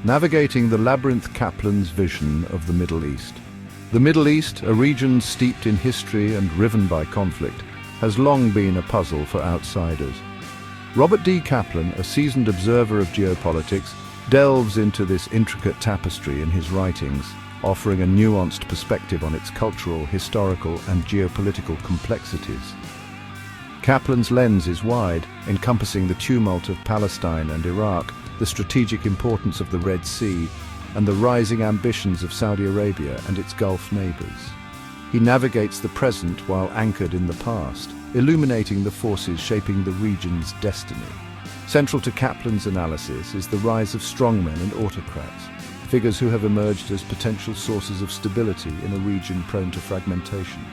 Navigating the labyrinth Kaplan's vision of the Middle East. The Middle East, a region steeped in history and riven by conflict, has long been a puzzle for outsiders. Robert D. Kaplan, a seasoned observer of geopolitics, delves into this intricate tapestry in his writings, offering a nuanced perspective on its cultural, historical, and geopolitical complexities. Kaplan's lens is wide, encompassing the tumult of Palestine and Iraq, the strategic importance of the Red Sea, and the rising ambitions of Saudi Arabia and its Gulf neighbors. He navigates the present while anchored in the past, illuminating the forces shaping the region's destiny. Central to Kaplan's analysis is the rise of strongmen and autocrats, figures who have emerged as potential sources of stability in a region prone to fragmentation.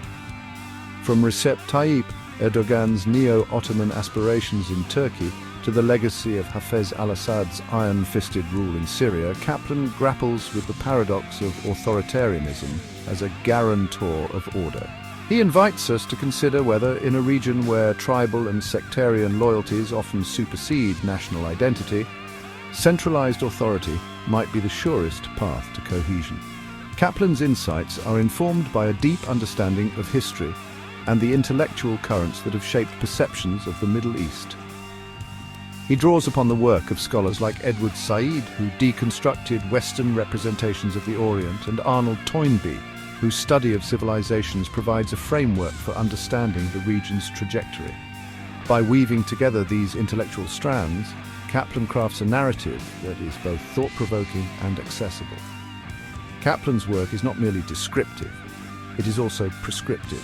From Recep Tayyip Erdogan's neo-Ottoman aspirations in Turkey to the legacy of Hafez al-Assad's iron-fisted rule in Syria, Kaplan grapples with the paradox of authoritarianism as a guarantor of order. He invites us to consider whether, in a region where tribal and sectarian loyalties often supersede national identity, centralized authority might be the surest path to cohesion. Kaplan's insights are informed by a deep understanding of history and the intellectual currents that have shaped perceptions of the Middle East. He draws upon the work of scholars like Edward Said, who deconstructed Western representations of the Orient, and Arnold Toynbee, whose study of civilizations provides a framework for understanding the region's trajectory. By weaving together these intellectual strands, Kaplan crafts a narrative that is both thought-provoking and accessible. Kaplan's work is not merely descriptive, it is also prescriptive.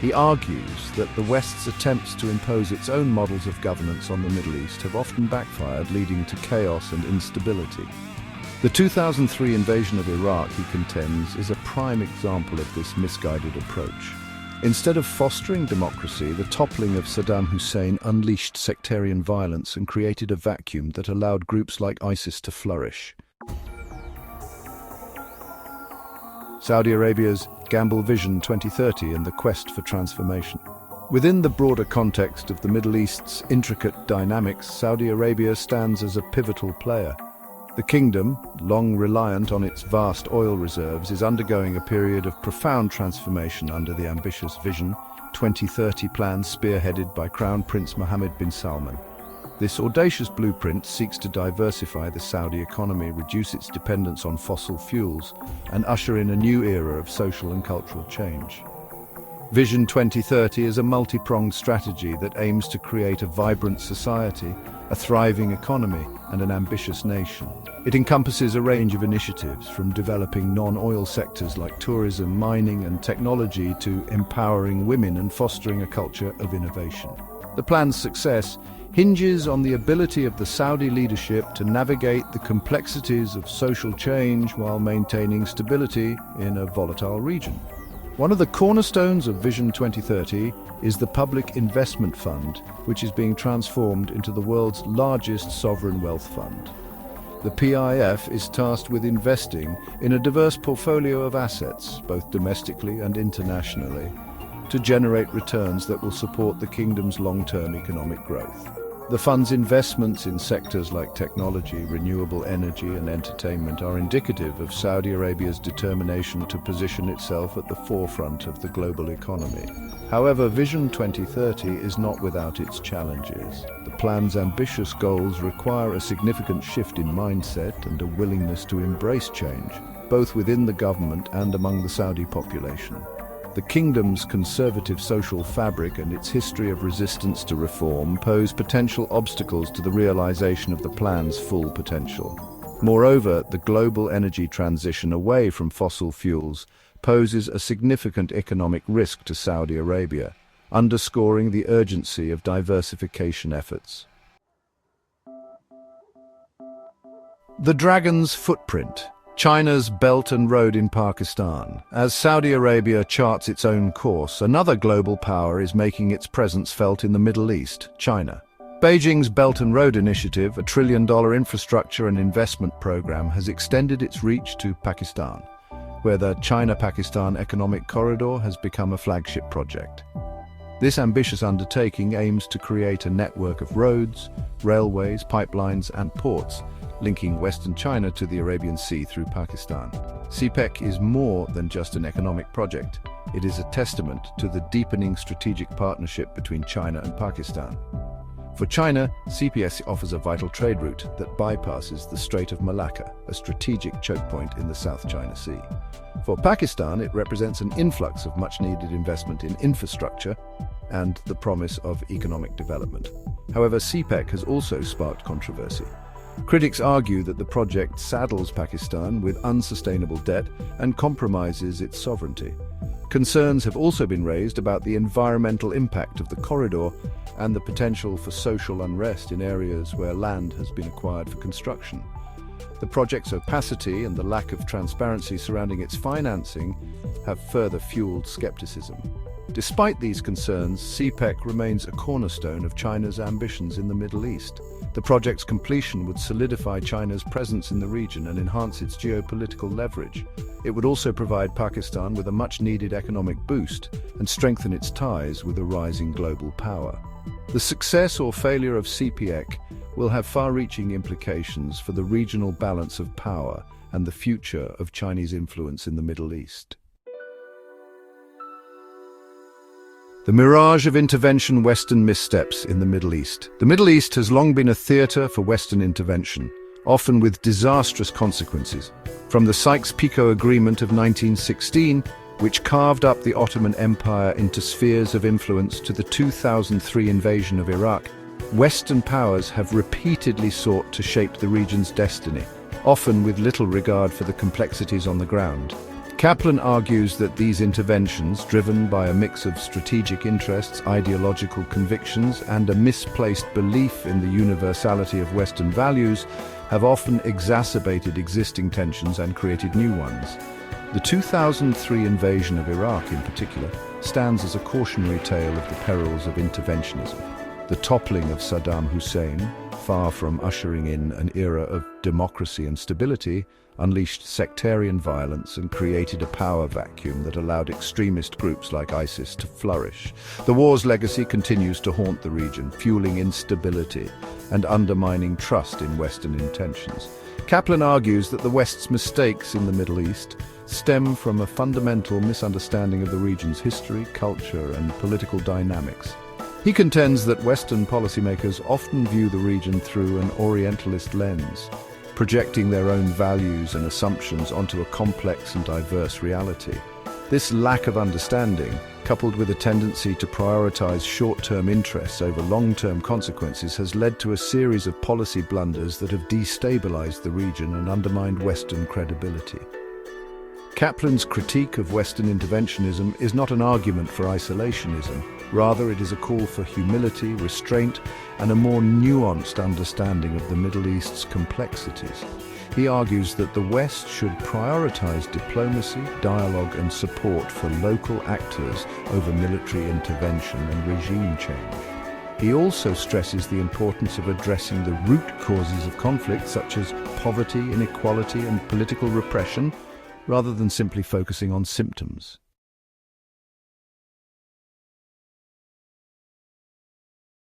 He argues that the West's attempts to impose its own models of governance on the Middle East have often backfired, leading to chaos and instability. The 2003 invasion of Iraq, he contends, is a prime example of this misguided approach. Instead of fostering democracy, the toppling of Saddam Hussein unleashed sectarian violence and created a vacuum that allowed groups like ISIS to flourish. Saudi Arabia's Gamble Vision 2030 and the quest for transformation. Within the broader context of the Middle East's intricate dynamics, Saudi Arabia stands as a pivotal player. The kingdom, long reliant on its vast oil reserves, is undergoing a period of profound transformation under the ambitious Vision 2030 plan spearheaded by Crown Prince Mohammed bin Salman. This audacious blueprint seeks to diversify the Saudi economy, reduce its dependence on fossil fuels, and usher in a new era of social and cultural change. Vision 2030 is a multi-pronged strategy that aims to create a vibrant society, a thriving economy, and an ambitious nation. It encompasses a range of initiatives, from developing non-oil sectors like tourism, mining, and technology to empowering women and fostering a culture of innovation. The plan's success hinges on the ability of the Saudi leadership to navigate the complexities of social change while maintaining stability in a volatile region. One of the cornerstones of Vision 2030 is the Public Investment Fund, which is being transformed into the world's largest sovereign wealth fund. The PIF is tasked with investing in a diverse portfolio of assets, both domestically and internationally, to generate returns that will support the kingdom's long-term economic growth. The fund's investments in sectors like technology, renewable energy, and entertainment are indicative of Saudi Arabia's determination to position itself at the forefront of the global economy. However, Vision 2030 is not without its challenges. The plan's ambitious goals require a significant shift in mindset and a willingness to embrace change, both within the government and among the Saudi population. The kingdom's conservative social fabric and its history of resistance to reform pose potential obstacles to the realization of the plan's full potential. Moreover, the global energy transition away from fossil fuels poses a significant economic risk to Saudi Arabia, underscoring the urgency of diversification efforts. The Dragon's Footprint. China's Belt and Road in Pakistan. As Saudi Arabia charts its own course, another global power is making its presence felt in the Middle East, China. Beijing's Belt and Road Initiative, a trillion-dollar infrastructure and investment program, has extended its reach to Pakistan, where the China-Pakistan Economic Corridor has become a flagship project. This ambitious undertaking aims to create a network of roads, railways, pipelines, and ports linking Western China to the Arabian Sea through Pakistan. CPEC is more than just an economic project. It is a testament to the deepening strategic partnership between China and Pakistan. For China, CPEC offers a vital trade route that bypasses the Strait of Malacca, a strategic choke point in the South China Sea. For Pakistan, it represents an influx of much-needed investment in infrastructure and the promise of economic development. However, CPEC has also sparked controversy. Critics argue that the project saddles Pakistan with unsustainable debt and compromises its sovereignty. Concerns have also been raised about the environmental impact of the corridor and the potential for social unrest in areas where land has been acquired for construction. The project's opacity and the lack of transparency surrounding its financing have further fueled skepticism. Despite these concerns, CPEC remains a cornerstone of China's ambitions in the Middle East. The project's completion would solidify China's presence in the region and enhance its geopolitical leverage. It would also provide Pakistan with a much-needed economic boost and strengthen its ties with a rising global power. The success or failure of CPEC will have far-reaching implications for the regional balance of power and the future of Chinese influence in the Middle East. The mirage of intervention, Western missteps in the Middle East. The Middle East has long been a theater for Western intervention, often with disastrous consequences. From the Sykes-Picot Agreement of 1916, which carved up the Ottoman Empire into spheres of influence, to the 2003 invasion of Iraq, Western powers have repeatedly sought to shape the region's destiny, often with little regard for the complexities on the ground. Kaplan argues that these interventions, driven by a mix of strategic interests, ideological convictions, and a misplaced belief in the universality of Western values, have often exacerbated existing tensions and created new ones. The 2003 invasion of Iraq, in particular, stands as a cautionary tale of the perils of interventionism. The toppling of Saddam Hussein, far from ushering in an era of democracy and stability, unleashed sectarian violence and created a power vacuum that allowed extremist groups like ISIS to flourish. The war's legacy continues to haunt the region, fueling instability and undermining trust in Western intentions. Kaplan argues that the West's mistakes in the Middle East stem from a fundamental misunderstanding of the region's history, culture, and political dynamics. He contends that Western policymakers often view the region through an Orientalist lens, projecting their own values and assumptions onto a complex and diverse reality. This lack of understanding, coupled with a tendency to prioritize short-term interests over long-term consequences, has led to a series of policy blunders that have destabilized the region and undermined Western credibility. Kaplan's critique of Western interventionism is not an argument for isolationism. Rather, it is a call for humility, restraint, and a more nuanced understanding of the Middle East's complexities. He argues that the West should prioritize diplomacy, dialogue, and support for local actors over military intervention and regime change. He also stresses the importance of addressing the root causes of conflict, such as poverty, inequality, and political repression, rather than simply focusing on symptoms.